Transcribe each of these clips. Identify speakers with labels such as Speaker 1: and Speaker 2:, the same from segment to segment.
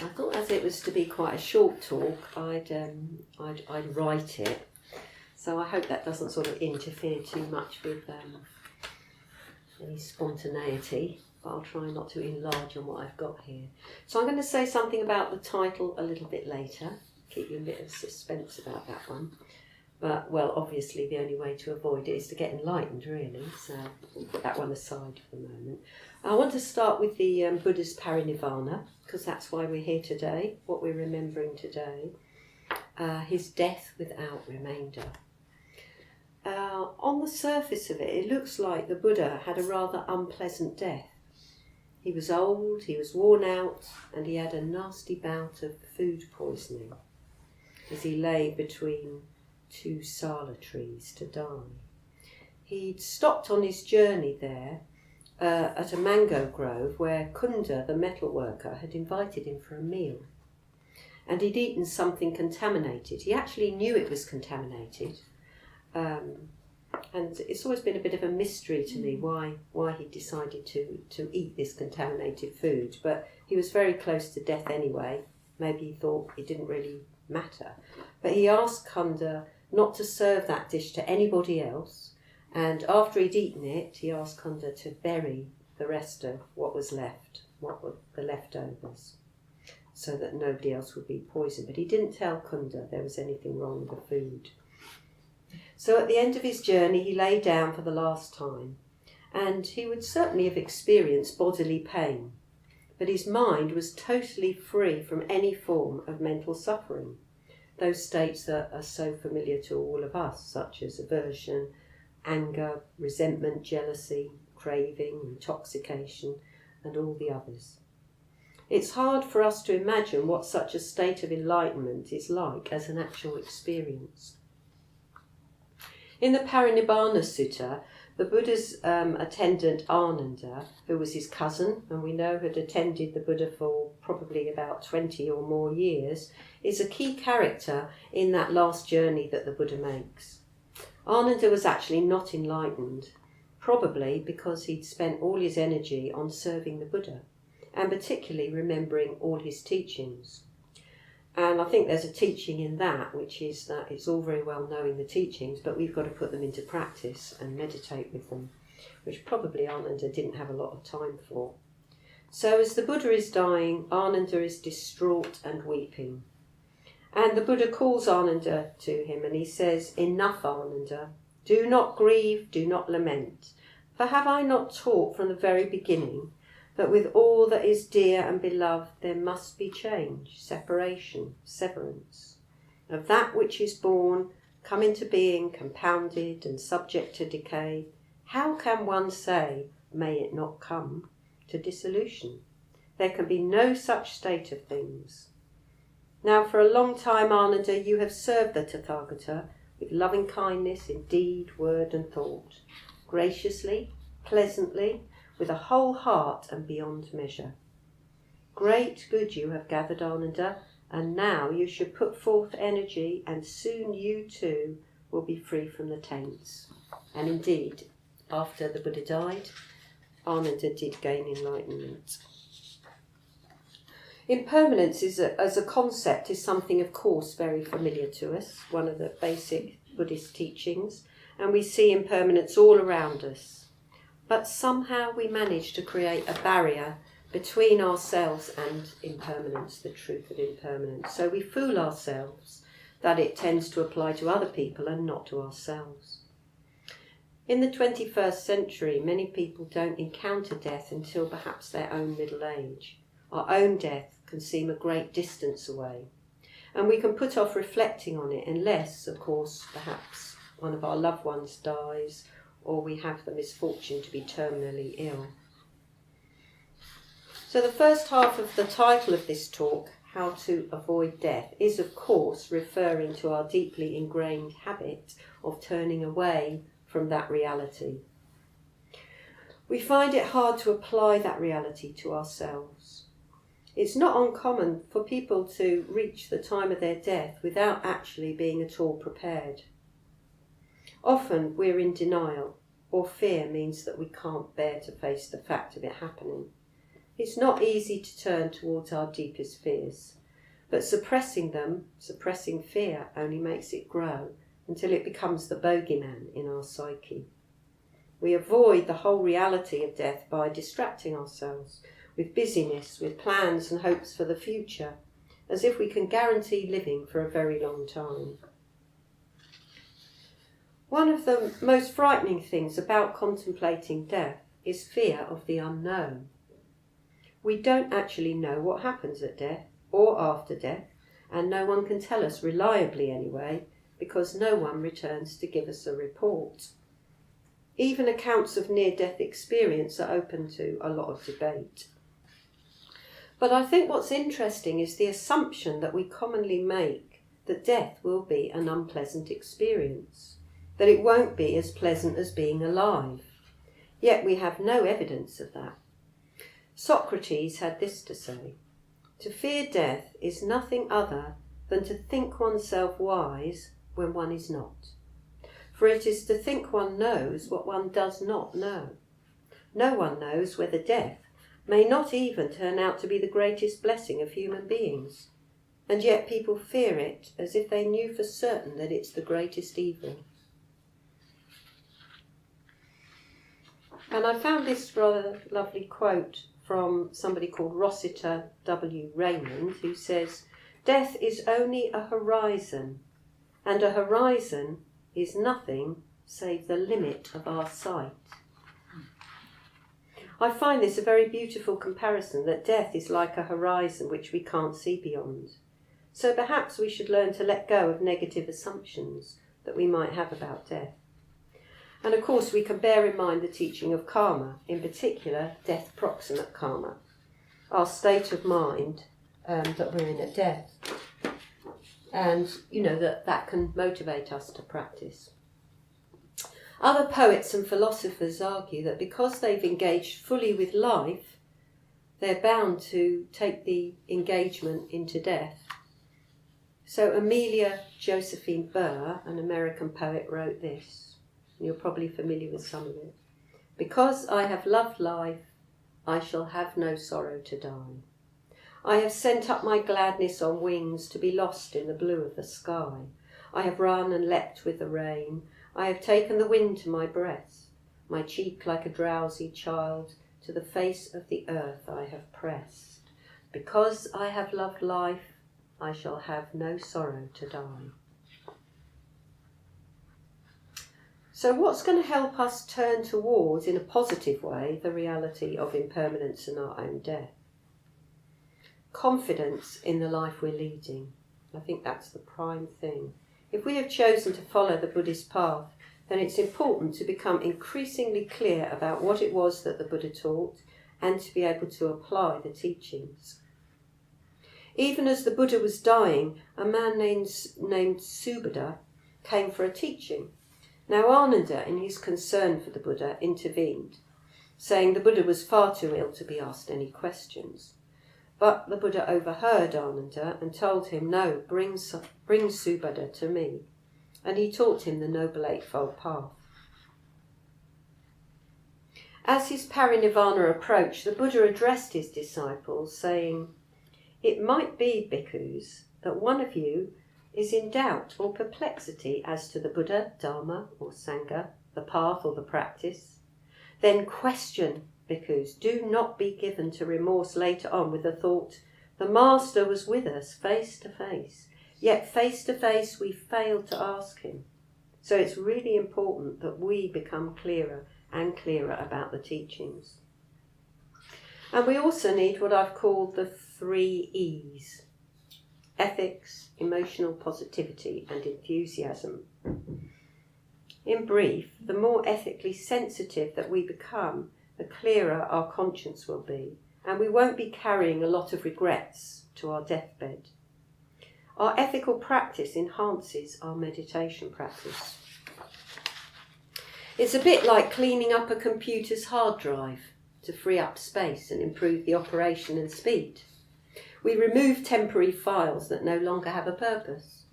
Speaker 1: I thought as it was to be quite a short talk, I'd write it. So I hope that doesn't sort of interfere too much with any spontaneity, but I'll try not to enlarge on what I've got here. So I'm going to say something about the title a little bit later, keep you a bit of suspense about that one. But, well, obviously the only way to avoid it is to get enlightened, really, so we'll put that one aside for the moment. I want to start with the Buddha's Parinirvana, because that's why we're here today, what we're remembering today, his death without remainder. On the surface of it, it looks like the Buddha had a rather unpleasant death. He was old, he was worn out, and he had a nasty bout of food poisoning as he lay between two sala trees to die. He'd stopped on his journey there at a mango grove where Kunda, the metal worker, had invited him for a meal. And he'd eaten something contaminated. He actually knew it was contaminated. And it's always been a bit of a mystery to me why he decided to eat this contaminated food. But he was very close to death anyway. Maybe he thought it didn't really matter. But he asked Kunda not to serve that dish to anybody else. And after he'd eaten it, he asked Kunda to bury the rest of what was left, what were the leftovers, so that nobody else would be poisoned. But he didn't tell Kunda there was anything wrong with the food. So at the end of his journey, he lay down for the last time, and he would certainly have experienced bodily pain, but his mind was totally free from any form of mental suffering, those states that are so familiar to all of us, such as aversion, anger, resentment, jealousy, craving, intoxication, and all the others. It's hard for us to imagine what such a state of enlightenment is like as an actual experience. In the Parinirvana Sutta, the Buddha's attendant Ananda, who was his cousin and we know had attended the Buddha for probably about 20 or more years, is a key character in that last journey that the Buddha makes. Ananda was actually not enlightened, probably because he'd spent all his energy on serving the Buddha, and particularly remembering all his teachings. And I think there's a teaching in that, which is that it's all very well knowing the teachings, but we've got to put them into practice and meditate with them, which probably Ananda didn't have a lot of time for. So as the Buddha is dying, Ananda is distraught and weeping. And the Buddha calls Ananda to him and he says, "Enough, Ananda, do not grieve, do not lament, for have I not taught from the very beginning that with all that is dear and beloved there must be change, separation, severance. Of that which is born, come into being, compounded and subject to decay, how can one say, may it not come to dissolution? There can be no such state of things. Now for a long time, Ananda, you have served the Tathagata with loving kindness in deed, word and thought, graciously, pleasantly, with a whole heart and beyond measure. Great good you have gathered, Ananda, and now you should put forth energy, and soon you too will be free from the taints." And indeed, after the Buddha died, Ananda did gain enlightenment. Impermanence as a concept is something, of course, very familiar to us, one of the basic Buddhist teachings, and we see impermanence all around us. But somehow we manage to create a barrier between ourselves and impermanence, the truth of impermanence. So we fool ourselves that it tends to apply to other people and not to ourselves. In the 21st century, many people don't encounter death until perhaps their own middle age. Our own death can seem a great distance away, and we can put off reflecting on it unless, of course, perhaps one of our loved ones dies or we have the misfortune to be terminally ill. So the first half of the title of this talk, How to Avoid Death, is of course referring to our deeply ingrained habit of turning away from that reality. We find it hard to apply that reality to ourselves. It's not uncommon for people to reach the time of their death without actually being at all prepared. Often we're in denial, or fear means that we can't bear to face the fact of it happening. It's not easy to turn towards our deepest fears, but suppressing them, suppressing fear, only makes it grow until it becomes the bogeyman in our psyche. We avoid the whole reality of death by distracting ourselves with busyness, with plans and hopes for the future, as if we can guarantee living for a very long time. One of the most frightening things about contemplating death is fear of the unknown. We don't actually know what happens at death or after death, and no one can tell us reliably anyway, because no one returns to give us a report. Even accounts of near-death experience are open to a lot of debate. But I think what's interesting is the assumption that we commonly make that death will be an unpleasant experience, that it won't be as pleasant as being alive. Yet we have no evidence of that. Socrates had this to say: "To fear death is nothing other than to think oneself wise when one is not. For it is to think one knows what one does not know. No one knows whether death may not even turn out to be the greatest blessing of human beings, and yet people fear it as if they knew for certain that it's the greatest evil." And I found this rather lovely quote from somebody called Rossiter W. Raymond, who says, "Death is only a horizon, and a horizon is nothing save the limit of our sight." I find this a very beautiful comparison, that death is like a horizon which we can't see beyond. So perhaps we should learn to let go of negative assumptions that we might have about death. And of course we can bear in mind the teaching of karma, in particular death proximate karma, our state of mind that we're in at death. And that can motivate us to practice. Other poets and philosophers argue that because they've engaged fully with life, they're bound to take the engagement into death. So Amelia Josephine Burr, an American poet, wrote this. You're probably familiar with some of it. "Because I have loved life, I shall have no sorrow to die. I have sent up my gladness on wings to be lost in the blue of the sky. I have run and leapt with the rain. I have taken the wind to my breast. My cheek like a drowsy child to the face of the earth I have pressed. Because I have loved life, I shall have no sorrow to die." So what's going to help us turn towards, in a positive way, the reality of impermanence and our own death? Confidence in the life we're leading. I think that's the prime thing. If we have chosen to follow the Buddhist path, then it's important to become increasingly clear about what it was that the Buddha taught and to be able to apply the teachings. Even as the Buddha was dying, a man named Subhadra came for a teaching. Now Ananda, in his concern for the Buddha, intervened, saying the Buddha was far too ill to be asked any questions. But the Buddha overheard Ananda and told him, "No, bring Subhadra to me." And he taught him the Noble Eightfold Path. As his Parinirvana approached, the Buddha addressed his disciples, saying, "It might be, bhikkhus, that one of you is in doubt or perplexity as to the Buddha, Dharma or Sangha, the path or the practice. Then question, bhikkhus. Do not be given to remorse later on with the thought, the Master was with us face to face, yet face to face we failed to ask him." So it's really important that we become clearer and clearer about the teachings. And we also need what I've called the 3 E's: ethics, emotional positivity and enthusiasm. In brief, the more ethically sensitive that we become, the clearer our conscience will be, and we won't be carrying a lot of regrets to our deathbed. Our ethical practice enhances our meditation practice. It's a bit like cleaning up a computer's hard drive to free up space and improve the operation and speed. We remove temporary files that no longer have a purpose.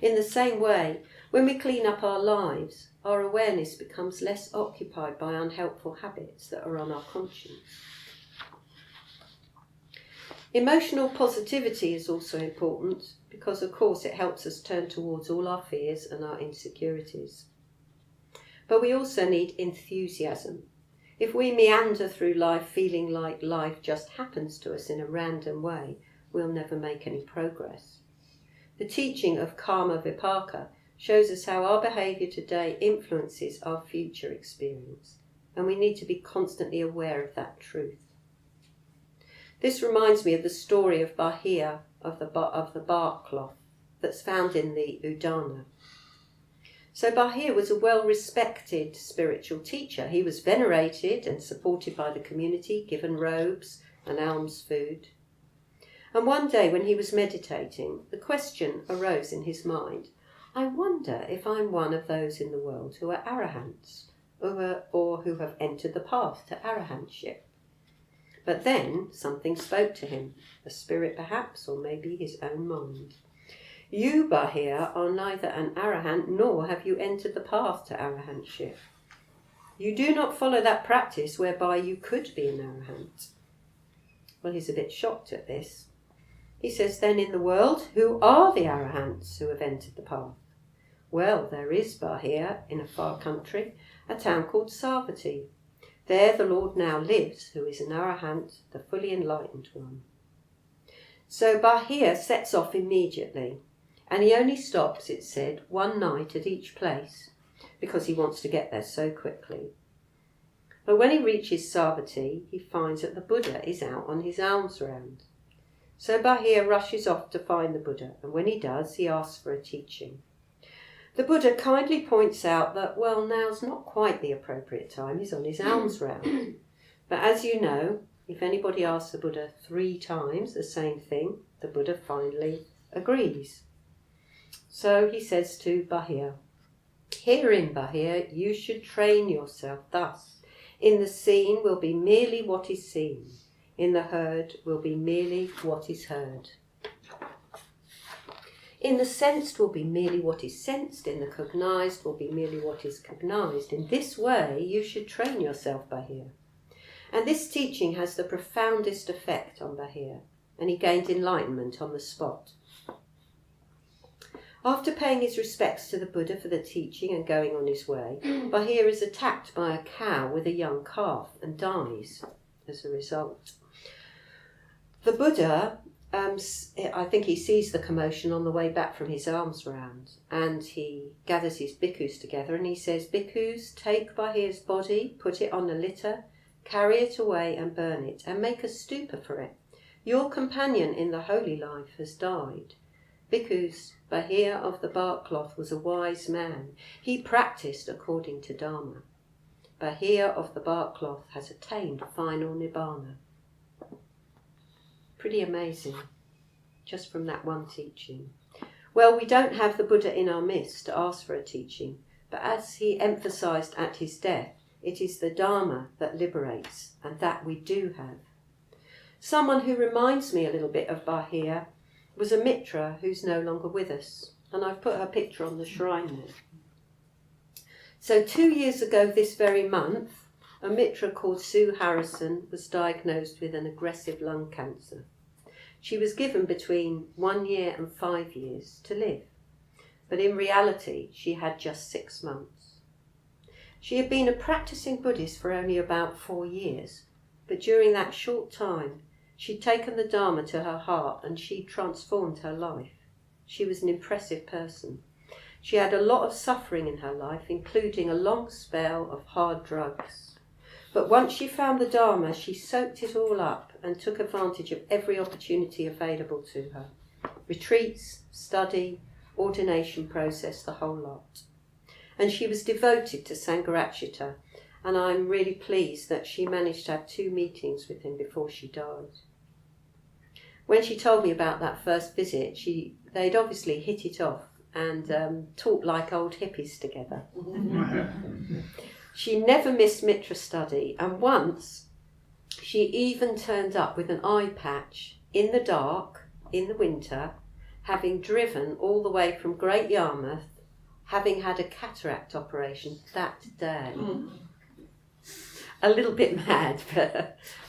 Speaker 1: In the same way, when we clean up our lives, our awareness becomes less occupied by unhelpful habits that are on our conscience. Emotional positivity is also important because, of course, it helps us turn towards all our fears and our insecurities. But we also need enthusiasm. If we meander through life feeling like life just happens to us in a random way, we'll never make any progress. The teaching of Karma Vipaka shows us how our behaviour today influences our future experience, and we need to be constantly aware of that truth. This reminds me of the story of Bahia, of the bark cloth, that's found in the Udana. So Bahia was a well-respected spiritual teacher. He was venerated and supported by the community, given robes and alms food. And one day when he was meditating, the question arose in his mind, I wonder if I'm one of those in the world who are arahants, or who have entered the path to arahantship. But then something spoke to him, a spirit perhaps, or maybe his own mind. You, Bahia, are neither an arahant nor have you entered the path to arahantship. You do not follow that practice whereby you could be an arahant. Well, he's a bit shocked at this. He says, then in the world, who are the arahants who have entered the path? Well, there is, Bahia, in a far country, a town called Savatthi. There the Lord now lives, who is an arahant, the fully enlightened one. So Bahia sets off immediately, and he only stops, it said, one night at each place, because he wants to get there so quickly. But when he reaches Savatthi, he finds that the Buddha is out on his alms round. So Bahia rushes off to find the Buddha, and when he does, he asks for a teaching. The Buddha kindly points out that, well, now's not quite the appropriate time, he's on his alms round. But as you know, if anybody asks the Buddha 3 times the same thing, the Buddha finally agrees. So he says to Bahia, herein, Bahia, you should train yourself thus. In the seen will be merely what is seen. In the heard will be merely what is heard. In the sensed will be merely what is sensed. In the cognized will be merely what is cognized. In this way you should train yourself, Bahia. And this teaching has the profoundest effect on Bahia, and he gained enlightenment on the spot. After paying his respects to the Buddha for the teaching and going on his way, Bahia is attacked by a cow with a young calf and dies as a result. The Buddha, I think he sees the commotion on the way back from his alms round, and he gathers his bhikkhus together and he says, Bhikkhus, take Bahia's body, put it on a litter, carry it away and burn it, and make a stupa for it. Your companion in the holy life has died. Bhikkhus, Bahia of the bark cloth was a wise man. He practiced according to Dharma. Bahia of the bark cloth has attained final nibbana. Pretty amazing, just from that one teaching. Well, we don't have the Buddha in our midst to ask for a teaching, but as he emphasised at his death, it is the Dharma that liberates, and that we do have. Someone who reminds me a little bit of Bahia was a mitra who's no longer with us, and I've put her picture on the shrine there. So 2 years ago this very month, a mitra called Sue Harrison was diagnosed with an aggressive lung cancer. She was given between 1 year and 5 years to live, but in reality she had just 6 months. She had been a practicing Buddhist for only about 4 years, but during that short time she'd taken the Dharma to her heart and she'd transformed her life. She was an impressive person. She had a lot of suffering in her life, including a long spell of hard drugs. But once she found the Dharma, she soaked it all up and took advantage of every opportunity available to her. Retreats, study, ordination process, the whole lot. And she was devoted to Sangharakshita, and I'm really pleased that she managed to have 2 meetings with him before she died. When she told me about that first visit, they'd obviously hit it off and talked like old hippies together. She never missed mitra study, and once she even turned up with an eye patch in the dark, in the winter, having driven all the way from Great Yarmouth, having had a cataract operation that day. A little bit mad,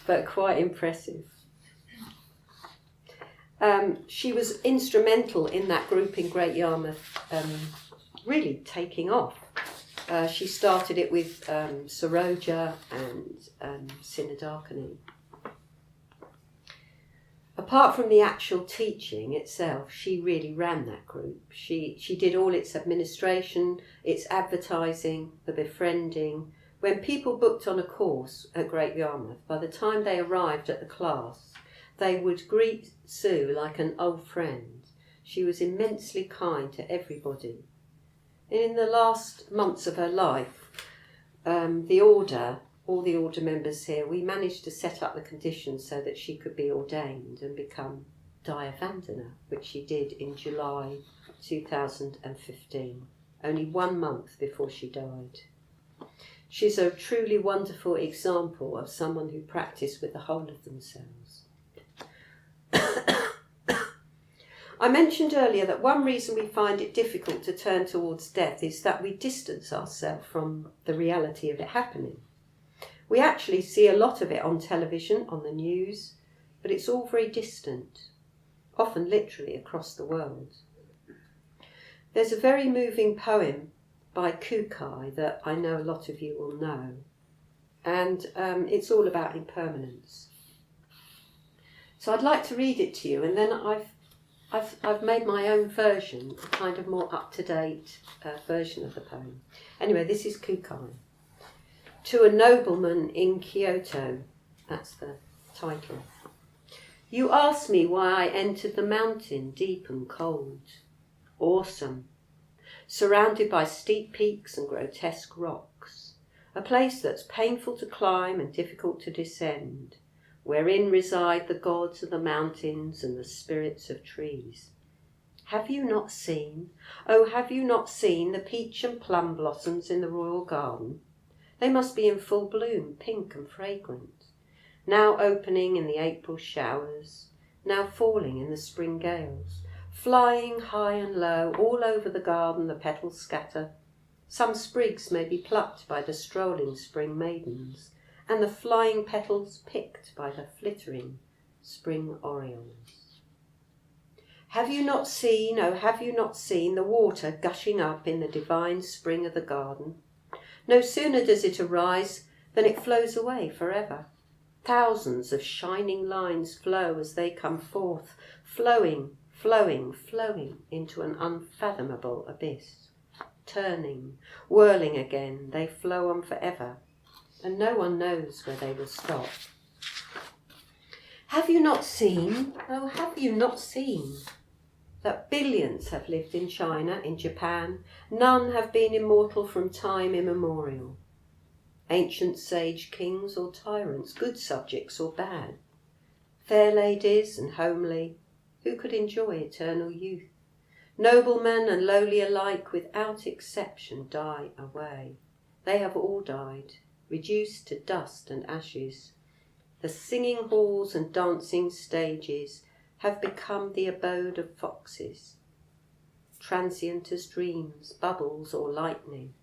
Speaker 1: but quite impressive. She was instrumental in that group in Great Yarmouth really taking off. She started it with Saroja and Sinadarkani. Apart from the actual teaching itself, she really ran that group. She did all its administration, its advertising, the befriending. When people booked on a course at Great Yarmouth, by the time they arrived at the class, they would greet Sue like an old friend. She was immensely kind to everybody. In the last months of her life, all the order members here, we managed to set up the conditions so that she could be ordained and become Dayavandana, which she did in July 2015, only 1 month before she died. She's a truly wonderful example of someone who practiced with the whole of themselves. I mentioned earlier that one reason we find it difficult to turn towards death is that we distance ourselves from the reality of it happening. We actually see a lot of it on television, on the news, but it's all very distant, often literally across the world. There's a very moving poem by Kukai that I know a lot of you will know, and it's all about impermanence. So I'd like to read it to you, and then I've made my own version, a kind of more up-to-date version of the poem. Anyway, this is Kukai. To a nobleman in Kyoto, that's the title. You asked me why I entered the mountain deep and cold. Awesome. Surrounded by steep peaks and grotesque rocks. A place that's painful to climb and difficult to descend, wherein reside the gods of the mountains and the spirits of trees. Have you not seen, oh, have you not seen the peach and plum blossoms in the royal garden? They must be in full bloom, pink and fragrant, now opening in the April showers, now falling in the spring gales, flying high and low, all over the garden the petals scatter. Some sprigs may be plucked by the strolling spring maidens, and the flying petals picked by the flittering spring orioles. Have you not seen, oh, have you not seen the water gushing up in the divine spring of the garden? No sooner does it arise than it flows away forever. Thousands of shining lines flow as they come forth, flowing, flowing, flowing into an unfathomable abyss. Turning, whirling again, they flow on forever, and no one knows where they will stop. Have you not seen, oh, have you not seen, that billions have lived in China, in Japan, none have been immortal from time immemorial. Ancient sage kings or tyrants, good subjects or bad, fair ladies and homely, who could enjoy eternal youth. Noblemen and lowly alike, without exception, die away. They have all died, reduced to dust and ashes. The singing halls and dancing stages have become the abode of foxes. Transient as dreams, bubbles or lightning,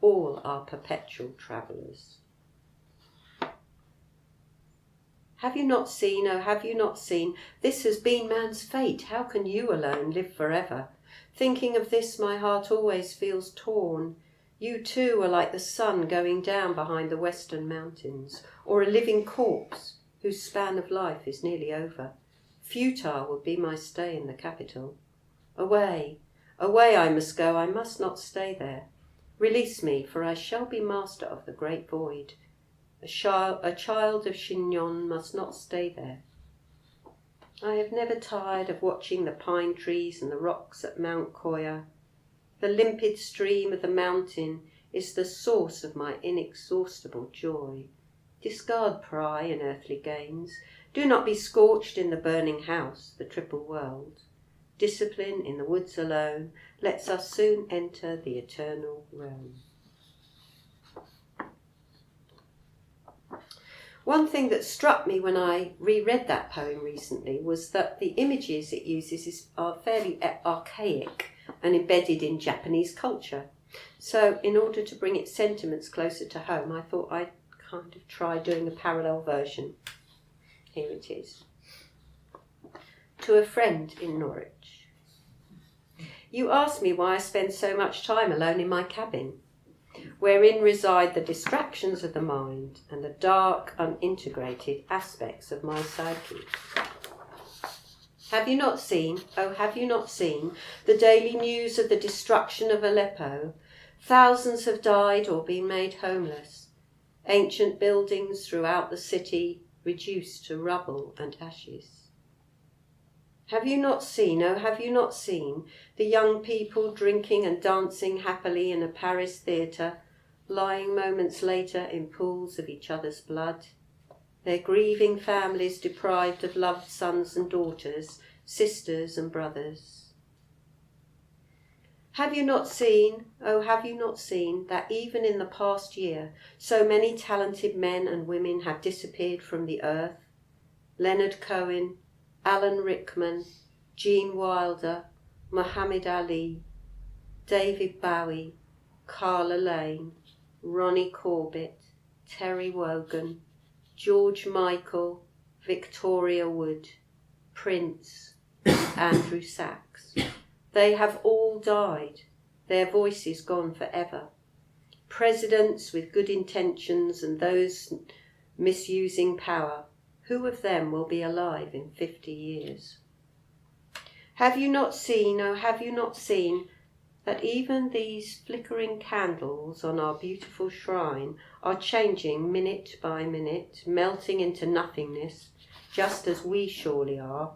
Speaker 1: all are perpetual travellers. Have you not seen, oh, have you not seen, this has been man's fate, how can you alone live forever? Thinking of this, my heart always feels torn. You too are like the sun going down behind the western mountains, or a living corpse whose span of life is nearly over. Futile would be my stay in the capital. Away, away I must go, I must not stay there. Release me, for I shall be master of the great void. A child of Shinyon must not stay there. I have never tired of watching the pine trees and the rocks at Mount Koya. The limpid stream of the mountain is the source of my inexhaustible joy. Discard pride and earthly gains. Do not be scorched in the burning house, the triple world. Discipline in the woods alone lets us soon enter the eternal realm. One thing that struck me when I reread that poem recently was that the images it uses are fairly archaic and embedded in Japanese culture. So in order to bring its sentiments closer to home, I thought I'd kind of try doing a parallel version. Here it is. To a friend in Norwich. You ask me why I spend so much time alone in my cabin, wherein reside the distractions of the mind and the dark, unintegrated aspects of my psyche. Have you not seen, oh have you not seen, the daily news of the destruction of Aleppo? Thousands have died or been made homeless. Ancient buildings throughout the city reduced to rubble and ashes. Have you not seen, oh have you not seen, the young people drinking and dancing happily in a Paris theatre, lying moments later in pools of each other's blood? Their grieving families deprived of loved sons and daughters, sisters and brothers. Have you not seen, oh have you not seen, that even in the past year so many talented men and women have disappeared from the earth? Leonard Cohen, Alan Rickman, Gene Wilder, Muhammad Ali, David Bowie, Carla Lane, Ronnie Corbett, Terry Wogan, George Michael, Victoria Wood, Prince, Andrew Sachs. They have all died, their voices gone forever. Presidents with good intentions and those misusing power, who of them will be alive in 50 years? Have you not seen, oh have you not seen, that even these flickering candles on our beautiful shrine are changing minute by minute, melting into nothingness, just as we surely are?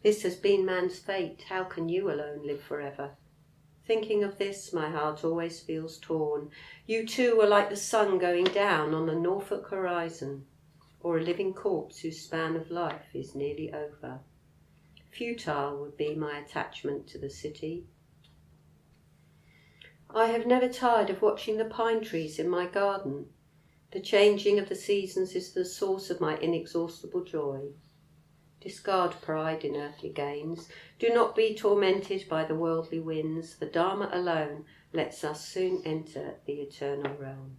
Speaker 1: This has been man's fate. How can you alone live forever? Thinking of this, my heart always feels torn. You too are like the sun going down on the Norfolk horizon, or a living corpse whose span of life is nearly over. Futile would be my attachment to the city. I have never tired of watching the pine trees in my garden. The changing of the seasons is the source of my inexhaustible joy. Discard pride in earthly gains. Do not be tormented by the worldly winds. The Dharma alone lets us soon enter the eternal realm.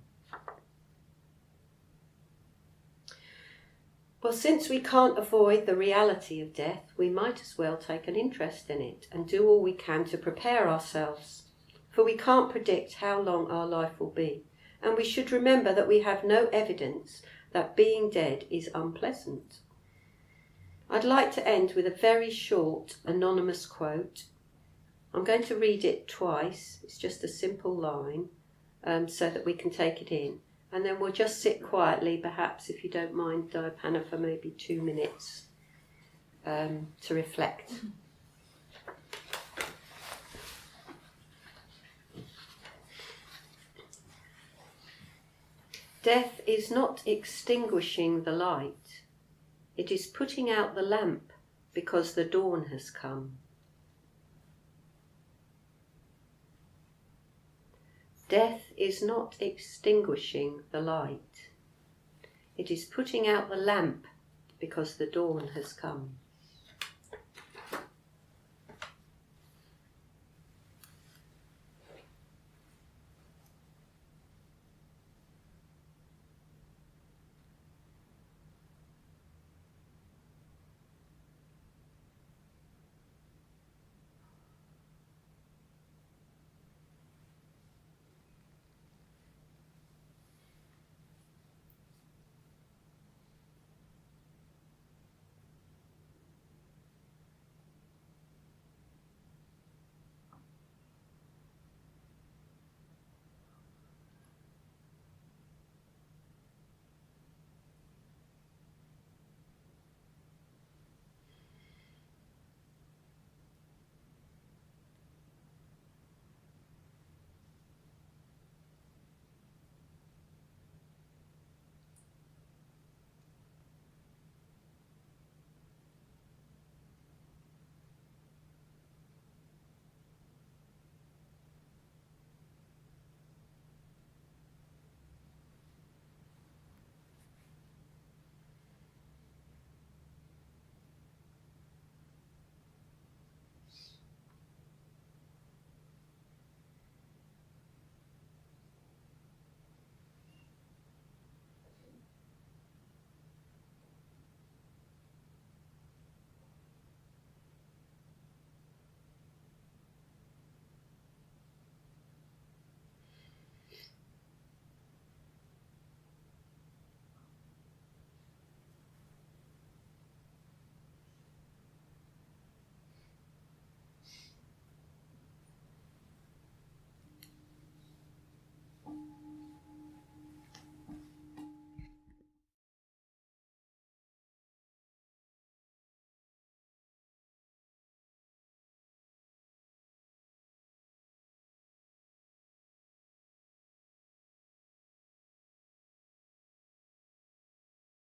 Speaker 1: Well, since we can't avoid the reality of death, we might as well take an interest in it and do all we can to prepare ourselves. For we can't predict how long our life will be, and we should remember that we have no evidence that being dead is unpleasant. I'd like to end with a very short, anonymous quote. I'm going to read it twice. It's just a simple line, so that we can take it in. And then we'll just sit quietly, perhaps, if you don't mind, Diapana, for maybe 2 minutes to reflect. Death is not extinguishing the light. It is putting out the lamp because the dawn has come. Death is not extinguishing the light. It is putting out the lamp because the dawn has come.